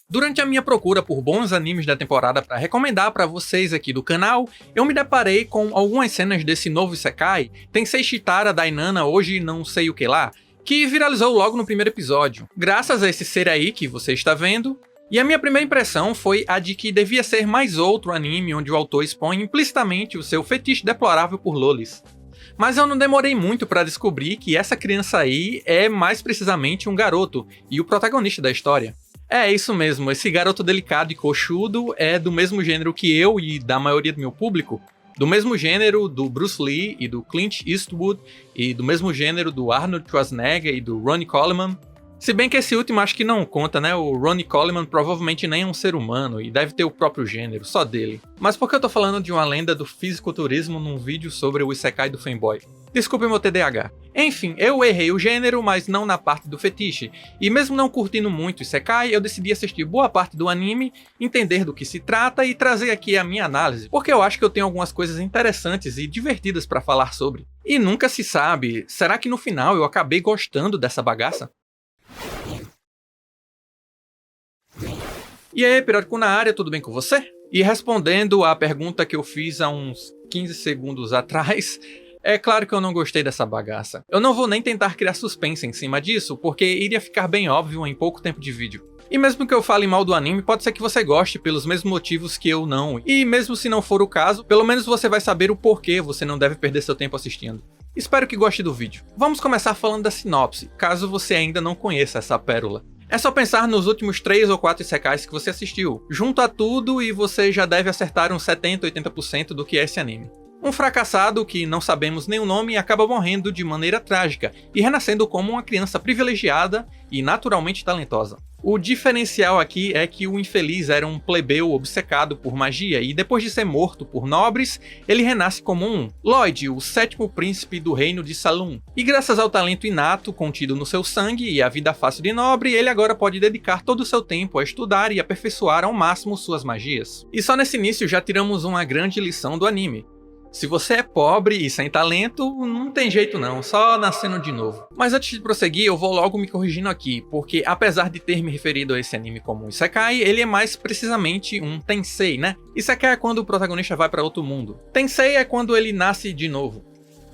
Durante a minha procura por bons animes da temporada para recomendar para vocês aqui do canal, eu me deparei com algumas cenas desse novo Isekai, Tensei Shitara Dainana Hoje Não Sei O Que Lá, que viralizou logo no primeiro episódio, graças a esse ser aí que você está vendo. E a minha primeira impressão foi a de que devia ser mais outro anime onde o autor expõe implicitamente o seu fetiche deplorável por lolis. Mas eu não demorei muito para descobrir que essa criança aí é mais precisamente um garoto e o protagonista da história. É isso mesmo, esse garoto delicado e coxudo é do mesmo gênero que eu e da maioria do meu público, do mesmo gênero do Bruce Lee e do Clint Eastwood, e do mesmo gênero do Arnold Schwarzenegger e do Ronnie Coleman. Se bem que esse último acho que não conta, né? O Ronnie Coleman provavelmente nem é um ser humano e deve ter o próprio gênero, só dele. Mas por que eu tô falando de uma lenda do fisiculturismo num vídeo sobre o Isekai do Fanboy? Desculpe meu TDAH. Enfim, eu errei o gênero, mas não na parte do fetiche. E mesmo não curtindo muito Isekai, eu decidi assistir boa parte do anime, entender do que se trata e trazer aqui a minha análise, porque eu acho que eu tenho algumas coisas interessantes e divertidas pra falar sobre. E nunca se sabe, será que no final eu acabei gostando dessa bagaça? E aí, Periódico na área, tudo bem com você? E respondendo à pergunta que eu fiz há uns 15 segundos atrás, é claro que eu não gostei dessa bagaça. Eu não vou nem tentar criar suspense em cima disso, porque iria ficar bem óbvio em pouco tempo de vídeo. E mesmo que eu fale mal do anime, pode ser que você goste pelos mesmos motivos que eu não. E mesmo se não for o caso, pelo menos você vai saber o porquê você não deve perder seu tempo assistindo. Espero que goste do vídeo. Vamos começar falando da sinopse, caso você ainda não conheça essa pérola. É só pensar nos últimos 3 ou 4 Isekais que você assistiu. Junta tudo e você já deve acertar uns 70-80% do que é esse anime. Um fracassado que não sabemos nem o nome acaba morrendo de maneira trágica e renascendo como uma criança privilegiada e naturalmente talentosa. O diferencial aqui é que o infeliz era um plebeu obcecado por magia e depois de ser morto por nobres, ele renasce como um Lloyd, o 7º príncipe do reino de Salum. E graças ao talento inato contido no seu sangue e a vida fácil de nobre, ele agora pode dedicar todo o seu tempo a estudar e aperfeiçoar ao máximo suas magias. E só nesse início já tiramos uma grande lição do anime. Se você é pobre e sem talento, não tem jeito não, só nascendo de novo. Mas antes de prosseguir, eu vou logo me corrigindo aqui, porque apesar de ter me referido a esse anime como um Isekai, ele é mais precisamente um Tensei, né? Isekai é quando o protagonista vai para outro mundo. Tensei é quando ele nasce de novo.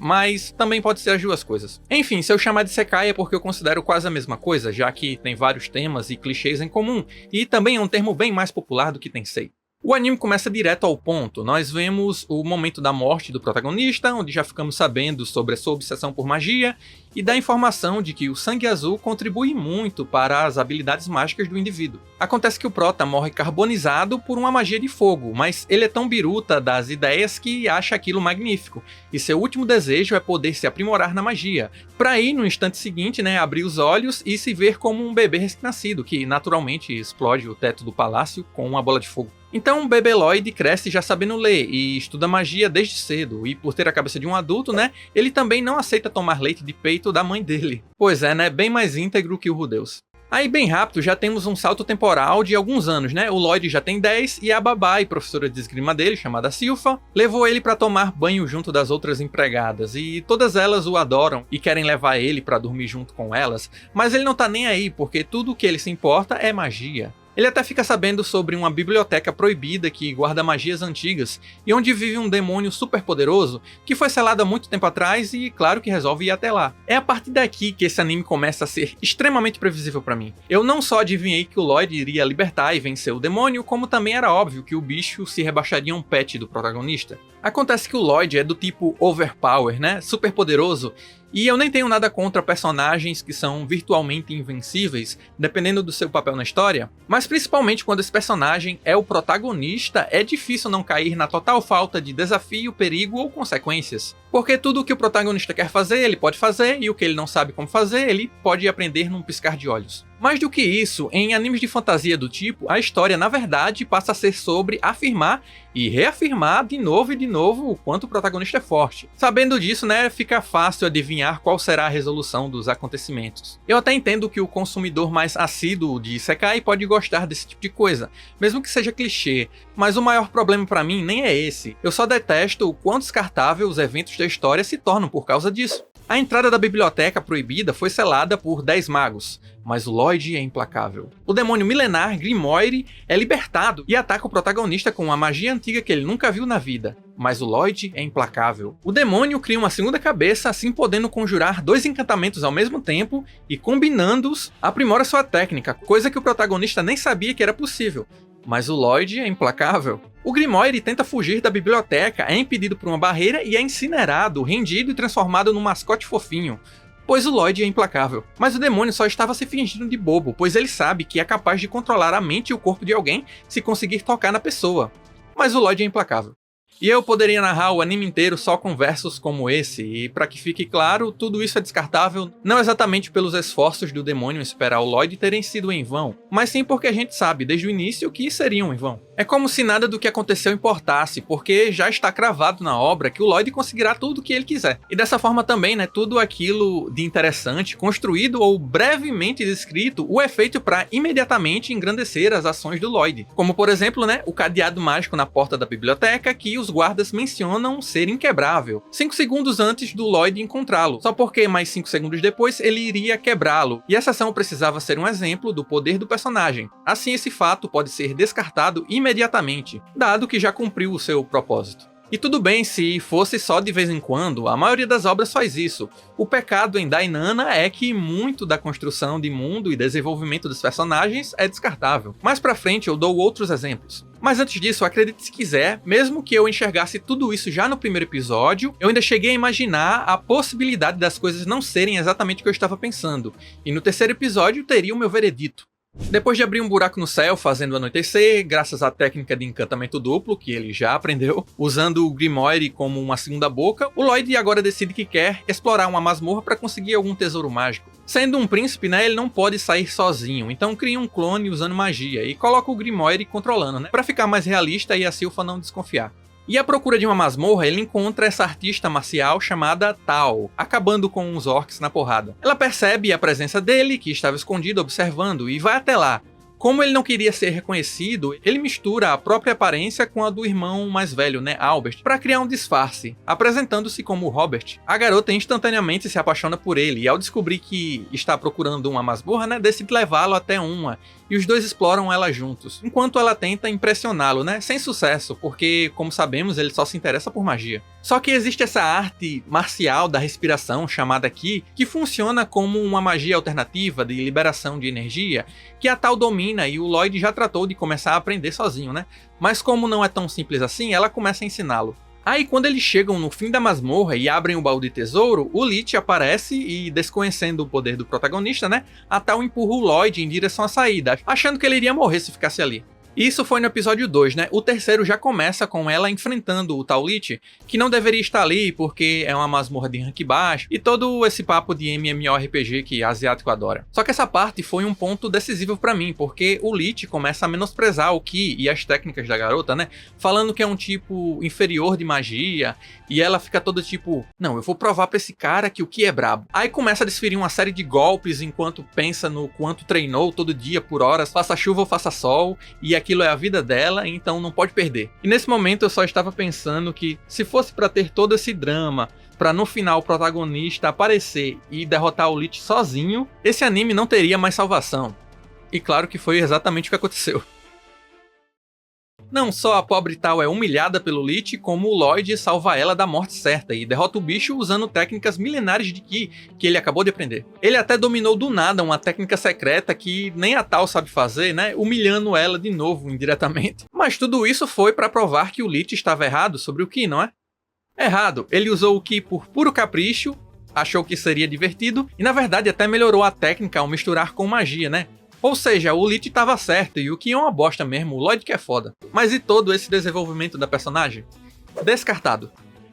Mas também pode ser as duas coisas. Enfim, se eu chamar de Isekai é porque eu considero quase a mesma coisa, já que tem vários temas e clichês em comum, e também é um termo bem mais popular do que Tensei. O anime começa direto ao ponto, nós vemos o momento da morte do protagonista, onde já ficamos sabendo sobre a sua obsessão por magia, e da informação de que o sangue azul contribui muito para as habilidades mágicas do indivíduo. Acontece que o prota morre carbonizado por uma magia de fogo, mas ele é tão biruta das ideias que acha aquilo magnífico, e seu último desejo é poder se aprimorar na magia, para ir no instante seguinte, abrir os olhos e se ver como um bebê recém-nascido, que naturalmente explode o teto do palácio com uma bola de fogo. Então o bebê Lloyd cresce já sabendo ler e estuda magia desde cedo, e por ter a cabeça de um adulto, ele também não aceita tomar leite de peito da mãe dele. Pois é, bem mais íntegro que o Rudeus. Aí bem rápido já temos um salto temporal de alguns anos, O Lloyd já tem 10 e a babá e professora de esgrima dele, chamada Silpha, levou ele para tomar banho junto das outras empregadas, e todas elas o adoram e querem levar ele para dormir junto com elas, mas ele não tá nem aí porque tudo o que ele se importa é magia. Ele até fica sabendo sobre uma biblioteca proibida que guarda magias antigas e onde vive um demônio super poderoso que foi selado há muito tempo atrás e claro que resolve ir até lá. É a partir daqui que esse anime começa a ser extremamente previsível pra mim. Eu não só adivinhei que o Lloyd iria libertar e vencer o demônio, como também era óbvio que o bicho se rebaixaria a um pet do protagonista. Acontece que o Lloyd é do tipo overpower, super poderoso, e eu nem tenho nada contra personagens que são virtualmente invencíveis, dependendo do seu papel na história, mas principalmente quando esse personagem é o protagonista, é difícil não cair na total falta de desafio, perigo ou consequências. Porque tudo o que o protagonista quer fazer, ele pode fazer, e o que ele não sabe como fazer, ele pode aprender num piscar de olhos. Mais do que isso, em animes de fantasia do tipo, a história na verdade passa a ser sobre afirmar e reafirmar de novo e de novo o quanto o protagonista é forte. Sabendo disso, fica fácil adivinhar qual será a resolução dos acontecimentos. Eu até entendo que o consumidor mais assíduo de Isekai pode gostar desse tipo de coisa, mesmo que seja clichê, mas o maior problema pra mim nem é esse. Eu só detesto o quão descartável os eventos da história se tornam por causa disso. A entrada da biblioteca proibida foi selada por 10 magos, mas o Lloyd é implacável. O demônio milenar Grimoire é libertado e ataca o protagonista com uma magia antiga que ele nunca viu na vida, mas o Lloyd é implacável. O demônio cria uma segunda cabeça, assim podendo conjurar 2 encantamentos ao mesmo tempo e, combinando-os, aprimora sua técnica, coisa que o protagonista nem sabia que era possível. Mas o Lloyd é implacável. O Grimoire tenta fugir da biblioteca, é impedido por uma barreira e é incinerado, rendido e transformado num mascote fofinho, pois o Lloyd é implacável. Mas o demônio só estava se fingindo de bobo, pois ele sabe que é capaz de controlar a mente e o corpo de alguém se conseguir tocar na pessoa. Mas o Lloyd é implacável. E eu poderia narrar o anime inteiro só com versos como esse, e para que fique claro, tudo isso é descartável não exatamente pelos esforços do demônio em esperar o Lloyd terem sido em vão, mas sim porque a gente sabe desde o início que seriam em vão. É como se nada do que aconteceu importasse, porque já está cravado na obra que o Lloyd conseguirá tudo o que ele quiser. E dessa forma também, tudo aquilo de interessante, construído ou brevemente descrito, o é feito para imediatamente engrandecer as ações do Lloyd. Como por exemplo, o cadeado mágico na porta da biblioteca que os guardas mencionam ser inquebrável, 5 segundos antes do Lloyd encontrá-lo, só porque mais 5 segundos depois ele iria quebrá-lo, e essa ação precisava ser um exemplo do poder do personagem. Assim esse fato pode ser descartado imediatamente, dado que já cumpriu o seu propósito. E tudo bem se fosse só de vez em quando, a maioria das obras faz isso. O pecado em Dainana é que muito da construção de mundo e desenvolvimento dos personagens é descartável. Mais pra frente eu dou outros exemplos. Mas antes disso, acredite se quiser, mesmo que eu enxergasse tudo isso já no primeiro episódio, eu ainda cheguei a imaginar a possibilidade das coisas não serem exatamente o que eu estava pensando. E no terceiro episódio teria o meu veredito. Depois de abrir um buraco no céu fazendo anoitecer, graças à técnica de encantamento duplo que ele já aprendeu, usando o Grimoire como uma segunda boca, o Lloyd agora decide que quer explorar uma masmorra para conseguir algum tesouro mágico. Sendo um príncipe, ele não pode sair sozinho, então cria um clone usando magia e coloca o Grimoire controlando, para ficar mais realista e a Silpha não desconfiar. E à procura de uma masmorra, ele encontra essa artista marcial chamada Tao, acabando com os orcs na porrada. Ela percebe a presença dele, que estava escondido observando, e vai até lá. Como ele não queria ser reconhecido, ele mistura a própria aparência com a do irmão mais velho, Albert, para criar um disfarce, apresentando-se como Robert. A garota instantaneamente se apaixona por ele, e ao descobrir que está procurando uma masmorra, decide levá-lo até uma, e os dois exploram ela juntos, enquanto ela tenta impressioná-lo, sem sucesso, porque, como sabemos, ele só se interessa por magia. Só que existe essa arte marcial da respiração, chamada Ki, que funciona como uma magia alternativa de liberação de energia, que a Tao domina e o Lloyd já tratou de começar a aprender sozinho, Mas como não é tão simples assim, ela começa a ensiná-lo. Aí quando eles chegam no fim da masmorra e abrem o baú de tesouro, o Lich aparece e, desconhecendo o poder do protagonista, a Tao empurra o Lloyd em direção à saída, achando que ele iria morrer se ficasse ali. Isso foi no episódio 2, O terceiro já começa com ela enfrentando o tal Lich, que não deveria estar ali porque é uma masmorra de rank baixo, e todo esse papo de MMORPG que asiático adora. Só que essa parte foi um ponto decisivo pra mim, porque o Lich começa a menosprezar o Ki e as técnicas da garota, falando que é um tipo inferior de magia, e ela fica toda tipo, não, eu vou provar pra esse cara que o Ki é brabo. Aí começa a desferir uma série de golpes enquanto pensa no quanto treinou todo dia por horas, faça chuva ou faça sol, e aquilo é a vida dela, então não pode perder. E nesse momento eu só estava pensando que, se fosse pra ter todo esse drama, pra no final o protagonista aparecer e derrotar o Lich sozinho, esse anime não teria mais salvação. E claro que foi exatamente o que aconteceu. Não só a pobre Tao é humilhada pelo Lich, como o Lloyd salva ela da morte certa e derrota o bicho usando técnicas milenares de Ki que ele acabou de aprender. Ele até dominou do nada uma técnica secreta que nem a Tao sabe fazer, humilhando ela de novo indiretamente. Mas tudo isso foi para provar que o Lich estava errado sobre o Ki, não é? Errado, ele usou o Ki por puro capricho, achou que seria divertido e na verdade até melhorou a técnica ao misturar com magia, Ou seja, o Lich tava certo e o Ki é uma bosta mesmo, o Lloyd que é foda. Mas e todo esse desenvolvimento da personagem? Descartado.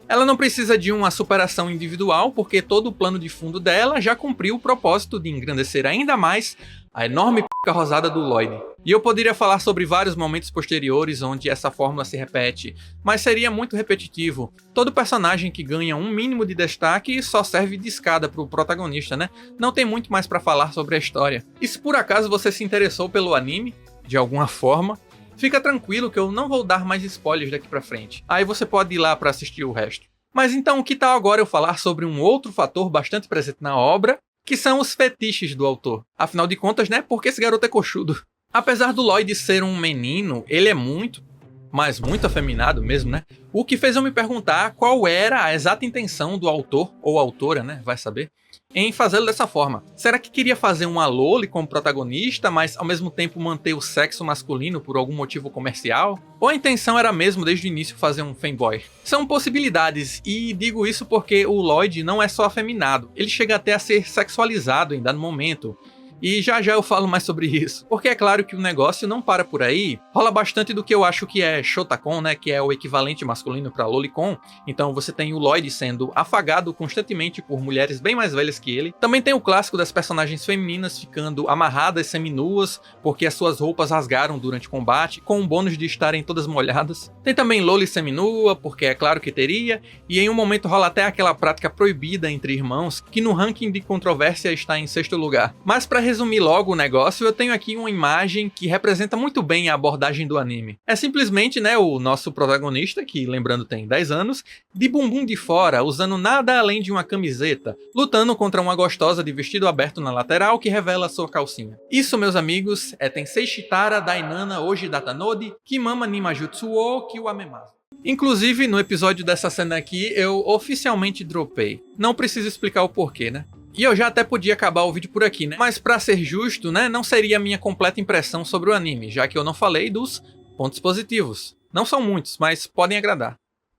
Ela não precisa de uma superação individual, porque todo o plano de fundo dela já cumpriu o propósito de engrandecer ainda mais a enorme p*** rosada do Lloyd. E eu poderia falar sobre vários momentos posteriores onde essa fórmula se repete, mas seria muito repetitivo. Todo personagem que ganha um mínimo de destaque só serve de escada pro protagonista, Não tem muito mais pra falar sobre a história. E se por acaso você se interessou pelo anime, de alguma forma, fica tranquilo que eu não vou dar mais spoilers daqui pra frente. Aí você pode ir lá pra assistir o resto. Mas então, que tal agora eu falar sobre um outro fator bastante presente na obra, que são os fetiches do autor. Afinal de contas, né, por que esse garoto é coxudo? Apesar do Lloyd ser um menino, ele é muito, mas muito afeminado mesmo, né? O que fez eu me perguntar qual era a exata intenção do autor, ou autora, né, vai saber, em fazê-lo dessa forma. Será que queria fazer uma loli como protagonista, mas ao mesmo tempo manter o sexo masculino por algum motivo comercial? Ou a intenção era mesmo desde o início fazer um fanboy? São possibilidades, e digo isso porque o Lloyd não é só afeminado, ele chega até a ser sexualizado em dado momento. E já já eu falo mais sobre isso. Porque é claro que o negócio não para por aí. Rola bastante do que eu acho que é Shotacon, né? Que é o equivalente masculino para Lolicon. Então você tem o Lloyd sendo afagado constantemente por mulheres bem mais velhas que ele. Também tem o clássico das personagens femininas ficando amarradas seminuas porque as suas roupas rasgaram durante o combate, com o bônus de estarem todas molhadas. Tem também Loli seminua, porque é claro que teria. E em um momento rola até aquela prática proibida entre irmãos, que no ranking de controvérsia está em 6º lugar. Mas para resumir logo o negócio, eu tenho aqui uma imagem que representa muito bem a abordagem do anime. É simplesmente, né, o nosso protagonista, que lembrando tem 10 anos, de bumbum de fora, usando nada além de uma camiseta, lutando contra uma gostosa de vestido aberto na lateral que revela sua calcinha. Isso, meus amigos, é Tensei Shitara Dainana Oji Datanode Kimama ni Majutsu wo Kiwamemasu. Inclusive, no episódio dessa cena aqui, eu oficialmente dropei. Não preciso explicar o porquê, né? E eu já até podia acabar o vídeo por aqui, né? Mas pra ser justo, né, não seria a minha completa impressão sobre o anime, já que eu não falei dos pontos positivos. Não são muitos, mas podem agradar.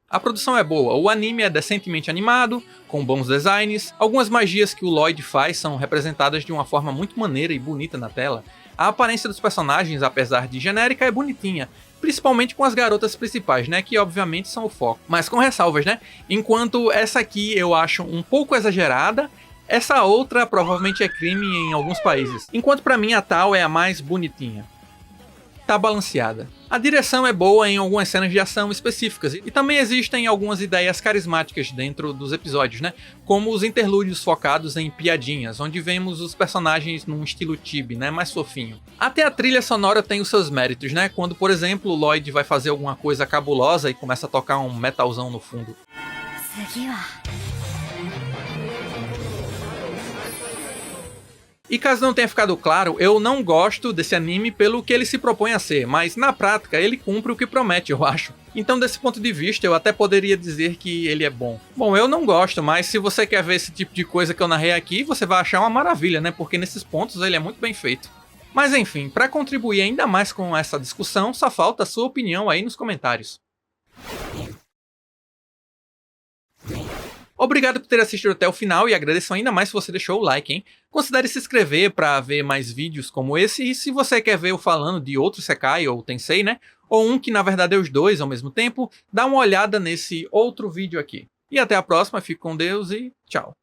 A produção é boa, o anime é decentemente animado, com bons designs, algumas magias que o Lloyd faz são representadas de uma forma muito maneira e bonita na tela. A aparência dos personagens, apesar de genérica, é bonitinha, principalmente com as garotas principais, né, que obviamente são o foco. Mas com ressalvas, né? Enquanto essa aqui eu acho um pouco exagerada, essa outra provavelmente é crime em alguns países, enquanto pra mim a tal é a mais bonitinha. Tá balanceada. A direção é boa em algumas cenas de ação específicas, e também existem algumas ideias carismáticas dentro dos episódios, né? Como os interlúdios focados em piadinhas, onde vemos os personagens num estilo chibi, né? Mais fofinho. Até a trilha sonora tem os seus méritos, né? Quando, por exemplo, o Lloyd vai fazer alguma coisa cabulosa e começa a tocar um metalzão no fundo. E caso não tenha ficado claro, eu não gosto desse anime pelo que ele se propõe a ser, mas na prática ele cumpre o que promete, eu acho. Então desse ponto de vista eu até poderia dizer que ele é bom. Bom, eu não gosto, mas se você quer ver esse tipo de coisa que eu narrei aqui, você vai achar uma maravilha, né? Porque nesses pontos ele é muito bem feito. Mas enfim, para contribuir ainda mais com essa discussão, só falta a sua opinião aí nos comentários. Obrigado por ter assistido até o final e agradeço ainda mais se você deixou o like, hein? Considere se inscrever para ver mais vídeos como esse e se você quer ver eu falando de outro Isekai ou Tensei, né? Ou um que na verdade é os dois ao mesmo tempo, dá uma olhada nesse outro vídeo aqui. E até a próxima, fique com Deus e tchau.